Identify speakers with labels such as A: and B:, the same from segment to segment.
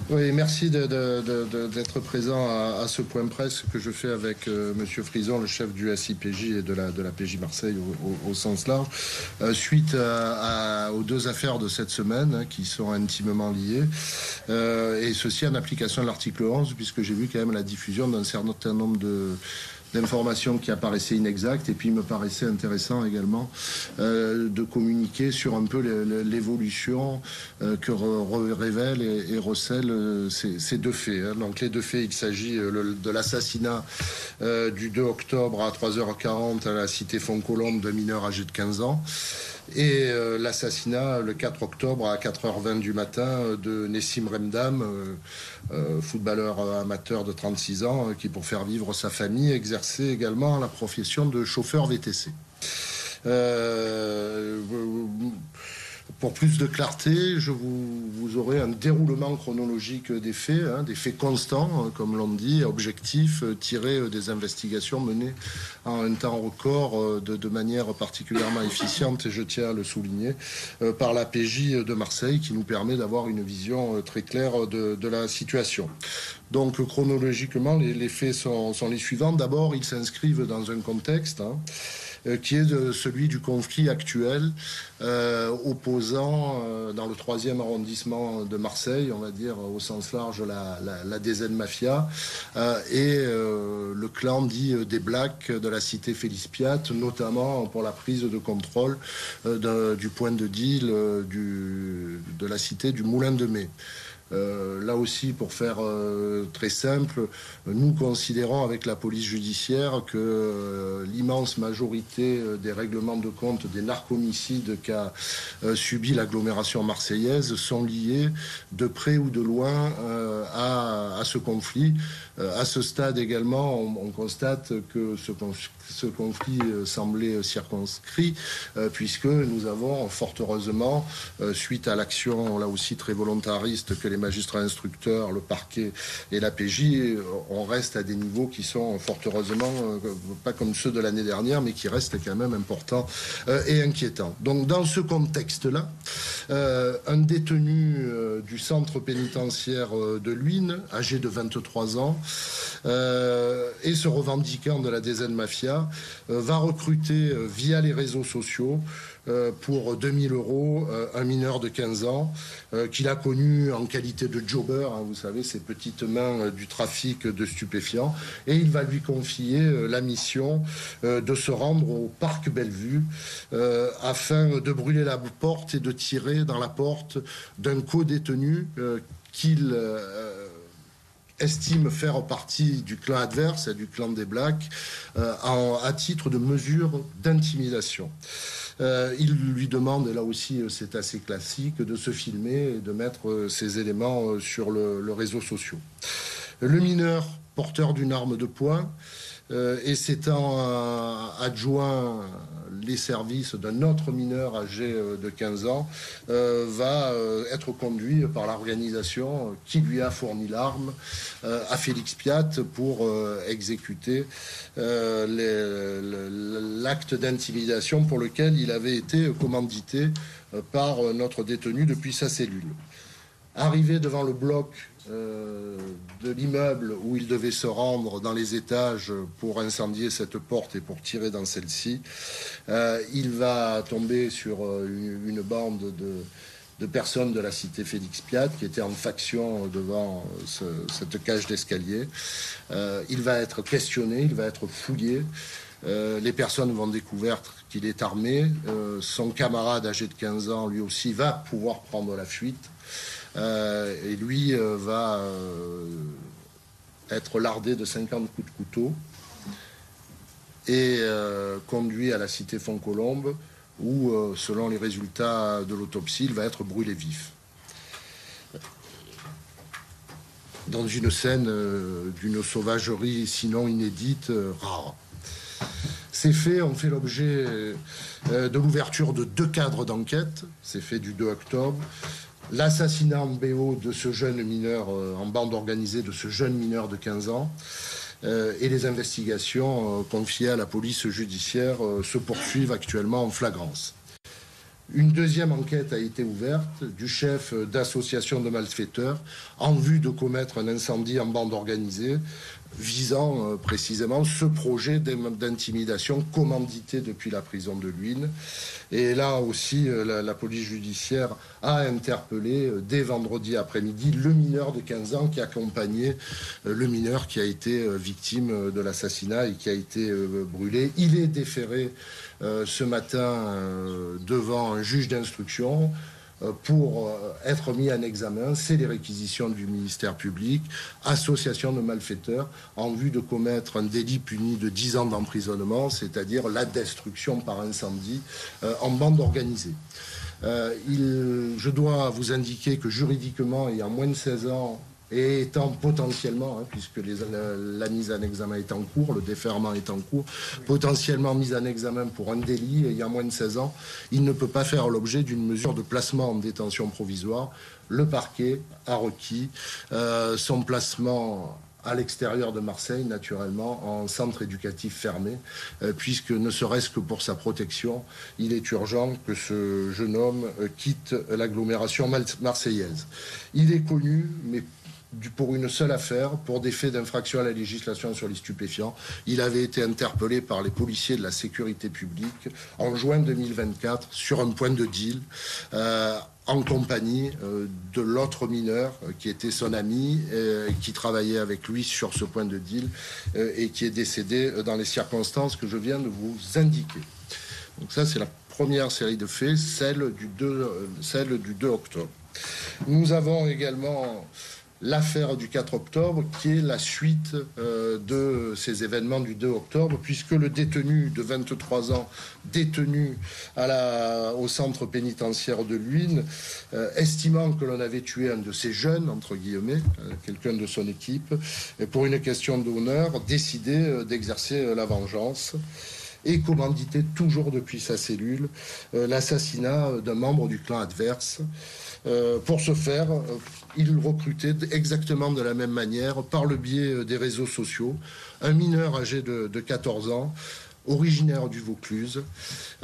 A: Oui, merci d'être présent à ce point presse que je fais avec Monsieur Frison, le chef du SIPJ et de la PJ Marseille au sens large, suite aux deux affaires de cette semaine qui sont intimement liées, et ceci en application de l'article 11, puisque j'ai vu quand même la diffusion d'un certain nombre d'informations qui apparaissaient inexactes, et puis il me paraissait intéressant également de communiquer sur un peu l'évolution que révèlent et recèlent ces deux faits. Hein. Donc les deux faits, il s'agit de l'assassinat du 2 octobre à 3h40 à la cité Foncolombe d'un mineur âgé de 15 ans, et l'assassinat le 4 octobre à 4h20 du matin de Nessim Remdam, footballeur amateur de 36 ans, qui, pour faire vivre sa famille, exerçait également la profession de chauffeur VTC. Pour plus de clarté, vous aurez un déroulement chronologique des faits, hein, des faits constants, comme l'on dit, objectifs, tirés des investigations menées en un temps record, de manière particulièrement efficiente, et je tiens à le souligner, par la PJ de Marseille, qui nous permet d'avoir une vision très claire de la situation. Donc chronologiquement, les faits sont les suivants. D'abord, ils s'inscrivent dans un contexte qui est celui du conflit actuel opposant dans le 3e arrondissement de Marseille, on va dire au sens large la DZ Mafia, et le clan dit des Blacks de la cité Félix Piat, notamment pour la prise de contrôle du point de deal de la cité du Moulin de Mai. Là aussi, pour faire très simple, nous considérons avec la police judiciaire que l'immense majorité des règlements de compte des narcomicides qu'a subi l'agglomération marseillaise sont liés de près ou de loin à ce conflit. À ce stade également, on constate que ce conflit semblait circonscrit, puisque nous avons fort heureusement, suite à l'action là aussi très volontariste que les magistrats instructeurs, le parquet et la PJ, on reste à des niveaux qui sont fort heureusement pas comme ceux de l'année dernière, mais qui restent quand même importants et inquiétants. Donc dans ce contexte-là, un détenu du centre pénitentiaire de Luynes, âgé de 23 ans, et se revendiquant de la DZ Mafia, va recruter via les réseaux sociaux pour 2000 € un mineur de 15 ans qu'il a connu en qualité de jobber, hein, vous savez, ces petites mains du trafic de stupéfiants, et il va lui confier la mission de se rendre au parc Bellevue afin de brûler la porte et de tirer dans la porte d'un co-détenu qu'il estime faire partie du clan adverse et du clan des Blacks à titre de mesure d'intimidation. Il lui demande, et là aussi c'est assez classique, de se filmer et de mettre ces éléments sur le réseau social. Le mineur, porteur d'une arme de poing, et s'étant adjoint les services d'un autre mineur âgé de 15 ans, va être conduit par l'organisation qui lui a fourni l'arme à Félix Piat pour exécuter l'acte d'intimidation pour lequel il avait été commandité par notre détenu depuis sa cellule. Arrivé devant le bloc de l'immeuble où il devait se rendre dans les étages pour incendier cette porte et pour tirer dans celle-ci, il va tomber sur une bande de personnes de la cité Félix Piat qui étaient en faction devant cette cage d'escalier. Il va être questionné, il va être fouillé. Les personnes vont découvrir qu'il est armé. Son camarade âgé de 15 ans, lui aussi, va pouvoir prendre la fuite. Et lui va être lardé de 50 coups de couteau et conduit à la cité Foncolombe où, selon les résultats de l'autopsie, il va être brûlé vif. Dans une scène d'une sauvagerie sinon inédite, rare. Ces faits ont fait l'objet de l'ouverture de 2 cadres d'enquête, ces faits du 2 octobre, l'assassinat en BO de ce jeune mineur, en bande organisée de ce jeune mineur de 15 ans, et les investigations confiées à la police judiciaire se poursuivent actuellement en flagrance. Une deuxième enquête a été ouverte du chef d'association de malfaiteurs en vue de commettre un incendie en bande organisée visant précisément ce projet d'intimidation commandité depuis la prison de Luynes. Et là aussi, la police judiciaire a interpellé dès vendredi après-midi le mineur de 15 ans qui accompagnait le mineur qui a été victime de l'assassinat et qui a été brûlé. Il est déféré ce matin devant un juge d'instruction pour être mis en examen. C'est les réquisitions du ministère public, association de malfaiteurs, en vue de commettre un délit puni de 10 ans d'emprisonnement, c'est-à-dire la destruction par incendie en bande organisée. Je dois vous indiquer que juridiquement, ayant moins de 16 ans, et étant potentiellement, puisque la mise en examen est en cours, le déferment est en cours, potentiellement mise en examen pour un délit ayant moins de 16 ans, il ne peut pas faire l'objet d'une mesure de placement en détention provisoire. Le parquet a requis son placement à l'extérieur de Marseille, naturellement, en centre éducatif fermé, puisque ne serait-ce que pour sa protection, il est urgent que ce jeune homme quitte l'agglomération marseillaise. Il est connu, mais pour une seule affaire, pour des faits d'infraction à la législation sur les stupéfiants. Il avait été interpellé par les policiers de la sécurité publique en juin 2024 sur un point de deal en compagnie de l'autre mineur qui était son ami, qui travaillait avec lui sur ce point de deal et qui est décédé dans les circonstances que je viens de vous indiquer. Donc ça, c'est la première série de faits, celle du 2 octobre. Nous avons également l'affaire du 4 octobre, qui est la suite de ces événements du 2 octobre, puisque le détenu de 23 ans, détenu au centre pénitentiaire de Luynes, estimant que l'on avait tué un de ses jeunes, entre guillemets, quelqu'un de son équipe, et pour une question d'honneur, décidé d'exercer la vengeance et commandité toujours depuis sa cellule l'assassinat d'un membre du clan adverse. Pour ce faire, il recrutait exactement de la même manière, par le biais des réseaux sociaux, un mineur âgé de 14 ans, originaire du Vaucluse,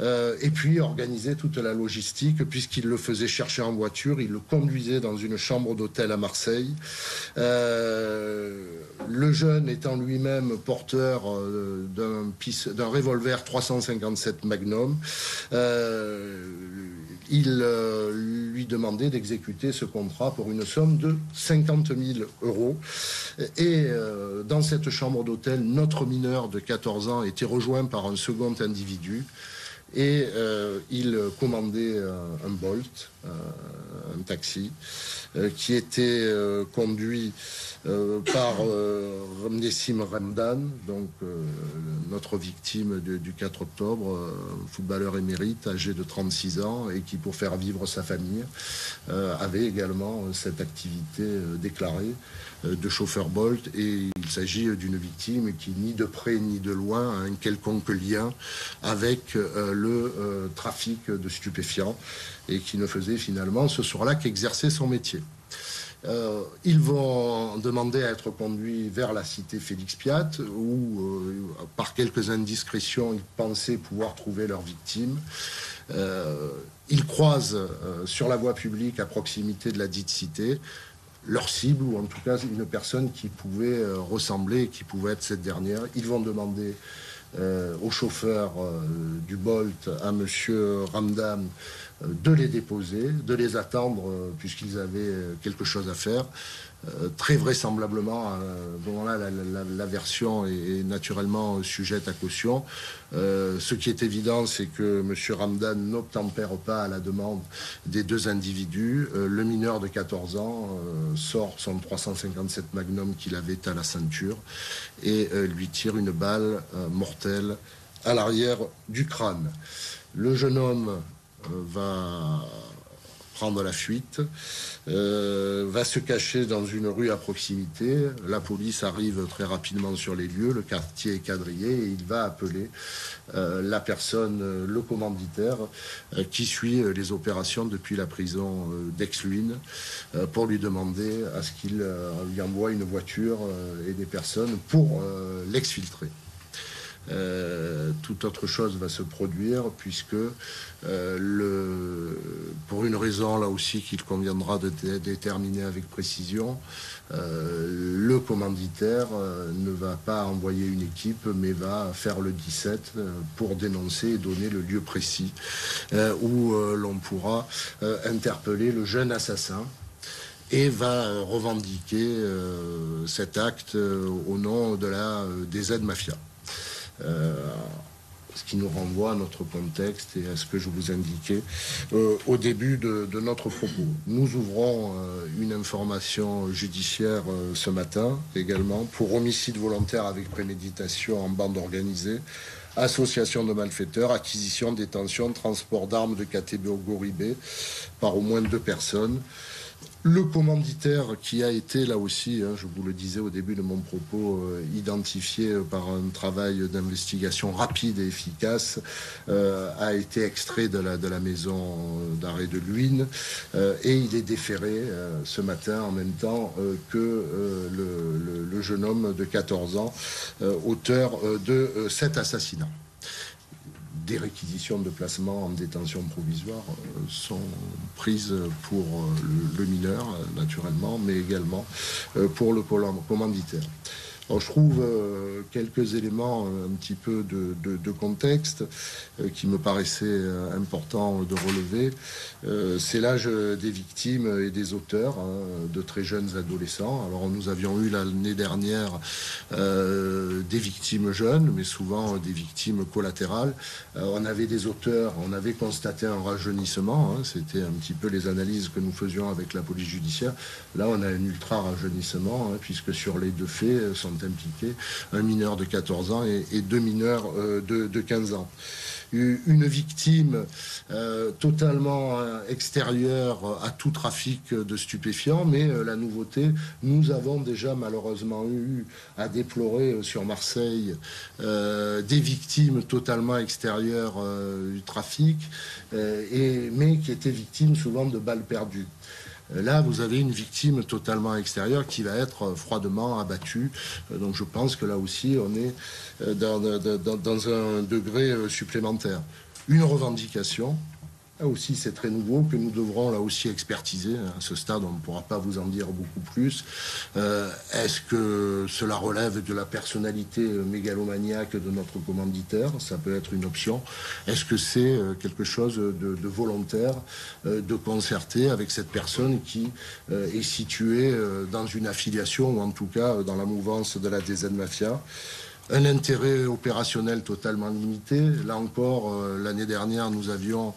A: et puis organisait toute la logistique, puisqu'il le faisait chercher en voiture, il le conduisait dans une chambre d'hôtel à Marseille. Le jeune étant lui-même porteur d'un revolver 357 Magnum, il lui demandait d'exécuter ce contrat pour une somme de 50 000 euros. Et dans cette chambre d'hôtel, notre mineur de 14 ans était rejoint par un second individu. Et il commandait un Bolt, un taxi, qui était conduit par Nessim Ramdan, donc notre victime du 4 octobre, footballeur émérite, âgé de 36 ans, et qui, pour faire vivre sa famille, avait également cette activité déclarée de chauffeur Bolt. Et il s'agit d'une victime qui, ni de près ni de loin, a un quelconque lien avec le trafic de stupéfiants, et qui ne faisait finalement ce soir-là qu'exercer son métier. Ils vont demander à être conduits vers la cité Félix Piat, où, par quelques indiscrétions, ils pensaient pouvoir trouver leur victime. Ils croisent sur la voie publique, à proximité de la dite cité, leur cible, ou en tout cas une personne qui pouvait ressembler, qui pouvait être cette dernière. Ils vont demander au chauffeur du Bolt, à monsieur Ramdan, de les déposer, de les attendre, puisqu'ils avaient quelque chose à faire. Très vraisemblablement, bon, là, la version est naturellement sujette à caution. Ce qui est évident, c'est que M. Ramdan n'obtempère pas à la demande des deux individus. Le mineur de 14 ans sort son 357 Magnum qu'il avait à la ceinture et lui tire une balle mortelle à l'arrière du crâne. Le jeune homme va prendre la fuite, va se cacher dans une rue à proximité. La police arrive très rapidement sur les lieux, le quartier est quadrillé et il va appeler la personne, le commanditaire, qui suit les opérations depuis la prison d'Aix-Luynes, pour lui demander à ce qu'il lui envoie une voiture et des personnes pour l'exfiltrer. Toute autre chose va se produire puisque pour une raison là aussi qu'il conviendra de déterminer avec précision, le commanditaire ne va pas envoyer une équipe mais va faire le 17 pour dénoncer et donner le lieu précis où l'on pourra interpeller le jeune assassin et va revendiquer cet acte au nom de la DZ Mafia. Ce qui nous renvoie à notre contexte et à ce que je vous indiquais au début de notre propos. Nous ouvrons une information judiciaire ce matin également pour homicide volontaire avec préméditation en bande organisée, association de malfaiteurs, acquisition, détention, transport d'armes de catégorie B par au moins 2 personnes. Le commanditaire qui a été là aussi, je vous le disais au début de mon propos, identifié par un travail d'investigation rapide et efficace, a été extrait de la maison d'arrêt de Luynes et il est déféré ce matin en même temps que le jeune homme de 14 ans, auteur de cet assassinat. Des réquisitions de placement en détention provisoire sont prises pour le mineur, naturellement, mais également pour le commanditaire. Alors, je trouve quelques éléments un petit peu de contexte qui me paraissaient importants de relever. C'est l'âge des victimes et des auteurs, de très jeunes adolescents. Alors nous avions eu l'année dernière des victimes jeunes, mais souvent des victimes collatérales. On avait des auteurs, on avait constaté un rajeunissement, c'était un petit peu les analyses que nous faisions avec la police judiciaire. Là, on a un ultra rajeunissement, puisque sur les 2 faits sont impliqués un mineur de 14 ans et 2 mineurs de 15 ans. Une victime totalement extérieure à tout trafic de stupéfiants, mais la nouveauté, nous avons déjà malheureusement eu à déplorer sur Marseille des victimes totalement extérieures du trafic, mais qui étaient victimes souvent de balles perdues. Là, vous avez une victime totalement extérieure qui va être froidement abattue. Donc je pense que là aussi, on est dans un degré supplémentaire. Une revendication, là aussi c'est très nouveau, que nous devrons là aussi expertiser. À ce stade, on ne pourra pas vous en dire beaucoup plus. Est-ce que cela relève de la personnalité mégalomaniaque de notre commanditaire? Ça peut être une option. Est-ce que c'est quelque chose de volontaire, de concerté avec cette personne qui est située dans une affiliation, ou en tout cas dans la mouvance de la DZ Mafia? Un intérêt opérationnel totalement limité. Là encore, l'année dernière, nous avions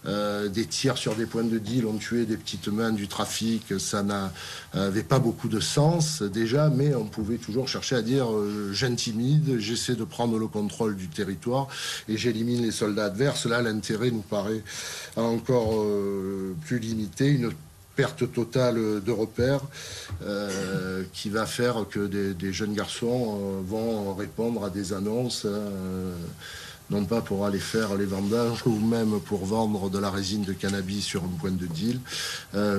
A: des tirs sur des points de deal, on tuait des petites mains du trafic. Ça n'avait pas beaucoup de sens déjà, mais on pouvait toujours chercher à dire j'intimide, j'essaie de prendre le contrôle du territoire et j'élimine les soldats adverses. Là, l'intérêt nous paraît encore plus limité. Une perte totale de repères qui va faire que des jeunes garçons vont répondre à des annonces, non pas pour aller faire les vendanges ou même pour vendre de la résine de cannabis sur un point de deal,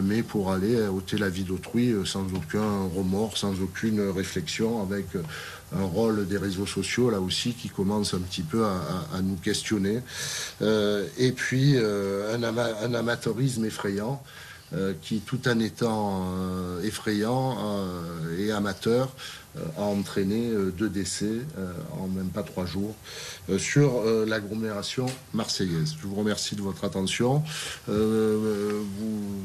A: mais pour aller ôter la vie d'autrui sans aucun remords, sans aucune réflexion, avec un rôle des réseaux sociaux là aussi qui commence un petit peu à nous questionner. Et puis un amateurisme effrayant qui, tout en étant effrayant et amateur, a entraîné 2 décès en même pas 3 jours sur l'agglomération marseillaise. Je vous remercie de votre attention.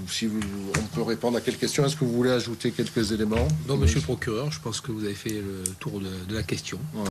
A: Si on peut répondre à quelques questions, est-ce que vous voulez ajouter quelques éléments?
B: Non, monsieur le procureur, je pense que vous avez fait le tour de la question. Ouais.